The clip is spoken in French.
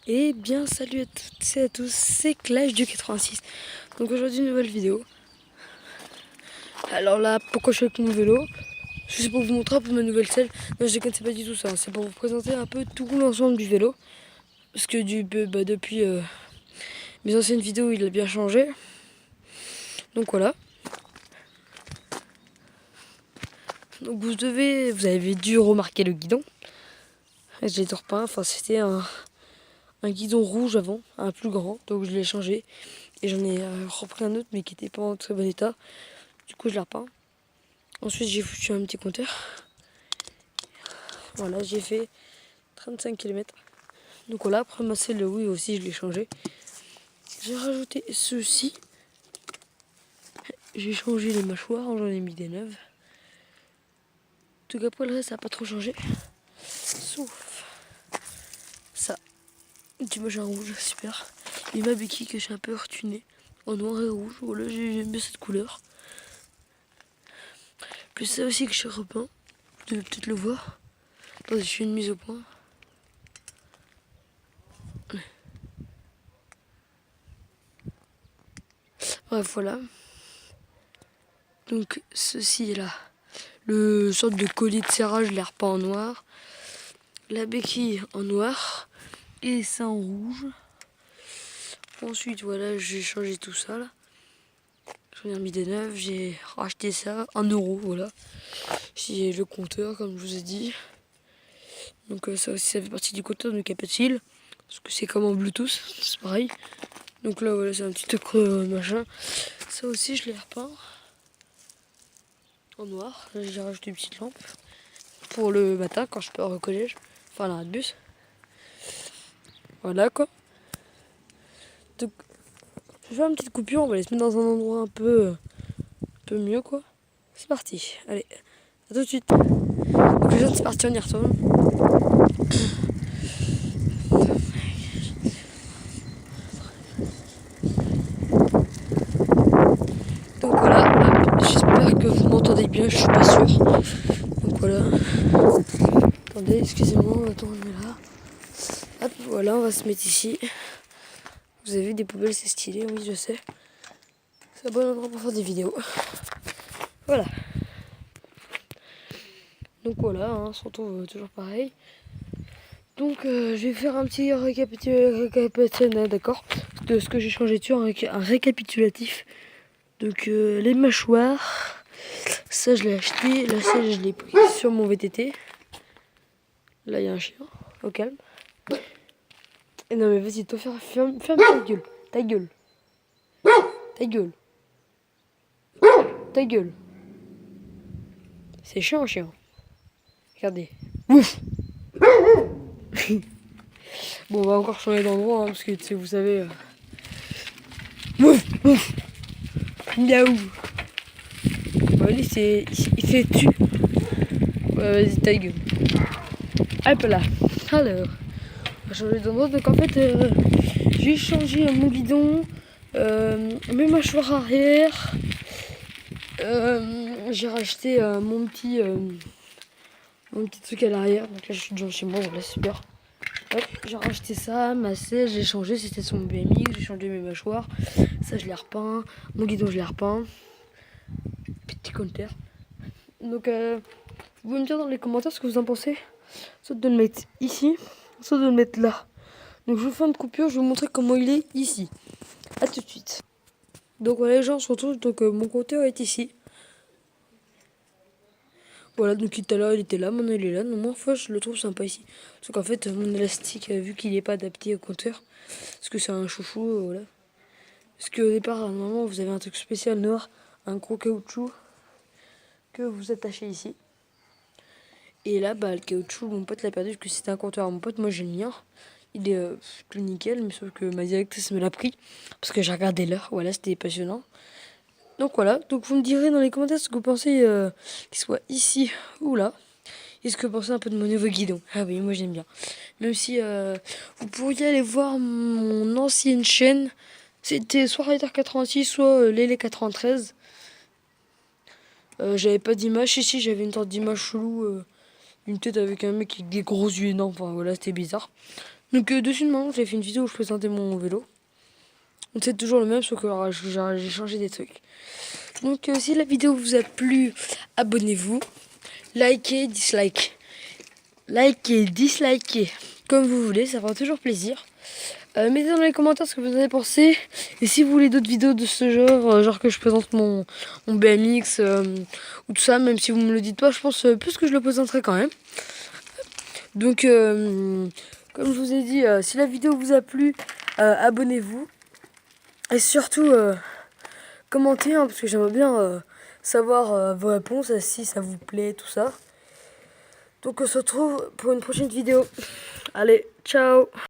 Et bien salut à toutes et à tous, c'est Clash du 86. Donc aujourd'hui une nouvelle vidéo. Alors là, pourquoi je suis avec mon vélo? C'est pour vous montrer un peu ma nouvelle selle. Non, je déconne, c'est pas du tout ça, c'est pour vous présenter un peu tout l'ensemble du vélo. Parce que depuis mes anciennes vidéos il a bien changé. Donc voilà. Donc vous avez dû remarquer le guidon. Je l'ai repeint, enfin c'était un guidon rouge avant, un plus grand, donc je l'ai changé. Et j'en ai repris un autre mais qui n'était pas en très bon état. Du coup je l'ai repeint. Ensuite j'ai foutu un petit compteur. Voilà, j'ai fait 35 km. Donc voilà, après ma selle, oui aussi je l'ai changé. J'ai rajouté ceci. J'ai changé les mâchoires, j'en ai mis des neuves. Donc après le reste ça n'a pas trop changé. Sauf ça. Du machin rouge, super. Et ma béquille que j'ai un peu retunée en noir et rouge. Voilà, j'aime bien cette couleur. Plus ça aussi que j'ai repeint. Vous devez peut-être le voir. Attendez, je fais une mise au point. Bref, voilà. Donc ceci est là. Le sorte de collier de serrage, je l'ai repeint en noir. La béquille en noir. Et ça en rouge. Ensuite, voilà, j'ai changé tout ça là. J'en ai remis des neufs. J'ai racheté ça 1 €, voilà. J'ai le compteur, comme je vous ai dit. Donc ça aussi, ça fait partie du compteur, donc il n'y a pas de fil. Parce que c'est comme en Bluetooth, c'est pareil. Donc là, voilà, c'est un petit creux machin. Ça aussi, je l'ai repeint en noir. Là, j'ai rajouté une petite lampe pour le matin quand je pars au collège. Enfin, l'arrêt de bus. Voilà quoi. Donc, je vais faire une petite coupure. On va les mettre dans un endroit un peu mieux quoi. C'est parti. Allez, à tout de suite. Donc, les gens, c'est parti, on y retourne. Donc voilà, j'espère que vous m'entendez bien, je suis pas sûr. Donc voilà. Attendez, excusez-moi, on va tourner là. Hop, voilà, on va se mettre ici. Vous avez vu des poubelles, c'est stylé, oui, je sais. C'est un bon endroit pour faire des vidéos. Voilà. Donc voilà, on se retrouve toujours pareil. Donc je vais faire un petit récapitulatif, d'accord, de ce que j'ai changé dessus, un récapitulatif. Donc les mâchoires, ça je l'ai acheté, la selle je l'ai pris sur mon VTT. Là il y a un chien, au calme. Et non mais vas-y, toi ferme ta gueule, ta gueule, ta gueule, ta gueule. C'est chiant, chien. Regardez. Ouf. Bon, on va encore changer d'endroit, hein, parce que vous savez. Ouf, ouf. Miaou. Bon, lui, il fait tu. Ouais, vas-y, ta gueule. Hop là. Alors, on va changer d'endroit. Donc, en fait, j'ai changé mon guidon, mes mâchoires arrière. J'ai racheté mon petit truc à l'arrière. Donc là, je suis déjà chez moi. Voilà, super. Hop, j'ai racheté ça, ma selle, j'ai changé, c'était sur mon BMX, j'ai changé mes mâchoires, ça je l'ai repeint, mon guidon je l'ai repeint, petit compteur. Donc vous pouvez me dire dans les commentaires ce que vous en pensez, soit de le mettre ici, soit de le mettre là. Donc je vous fais une coupure, je vais vous montrer comment il est ici. A tout de suite. Donc voilà les gens, on se retrouve, donc mon compteur est ici. Voilà, donc tout à l'heure il était là, maintenant il est là. Non, moi, fois, je le trouve sympa ici. Parce qu'en fait, mon élastique, vu qu'il n'est pas adapté au compteur, parce que c'est un chouchou, voilà. Parce qu'au départ, normalement, vous avez un truc spécial noir, un gros caoutchouc que vous attachez ici. Et là, bah, le caoutchouc, mon pote l'a perdu parce que c'était un compteur à mon pote. Moi, j'ai le mien. Il est tout nickel, mais sauf que ma directrice me l'a pris parce que j'ai regardé l'heure. Voilà, c'était passionnant. Donc voilà, donc vous me direz dans les commentaires ce que vous pensez qu'il soit ici ou là. Et ce que vous pensez un peu de mon nouveau guidon. Ah oui, moi j'aime bien. Même si vous pourriez aller voir mon ancienne chaîne. C'était soit Rider86, soit Lélé 93. J'avais pas d'image. Ici, j'avais une sorte d'image chelou. Une tête avec un mec avec des gros yeux énormes. Enfin voilà, c'était bizarre. Donc dessus de moi, j'ai fait une vidéo où je présentais mon vélo. Donc c'est toujours le même, sauf que j'ai changé des trucs. Donc si la vidéo vous a plu, abonnez-vous, likez, dislikez, comme vous voulez, ça fera toujours plaisir. Mettez dans les commentaires ce que vous en avez pensé. Et si vous voulez d'autres vidéos de ce genre, genre que je présente mon BMX ou tout ça, même si vous me le dites pas, je pense plus que je le présenterai quand même. Donc, comme je vous ai dit, si la vidéo vous a plu, abonnez-vous. Et surtout, commentez, hein, parce que j'aimerais bien savoir vos réponses, si ça vous plaît, tout ça. Donc on se retrouve pour une prochaine vidéo. Allez, ciao!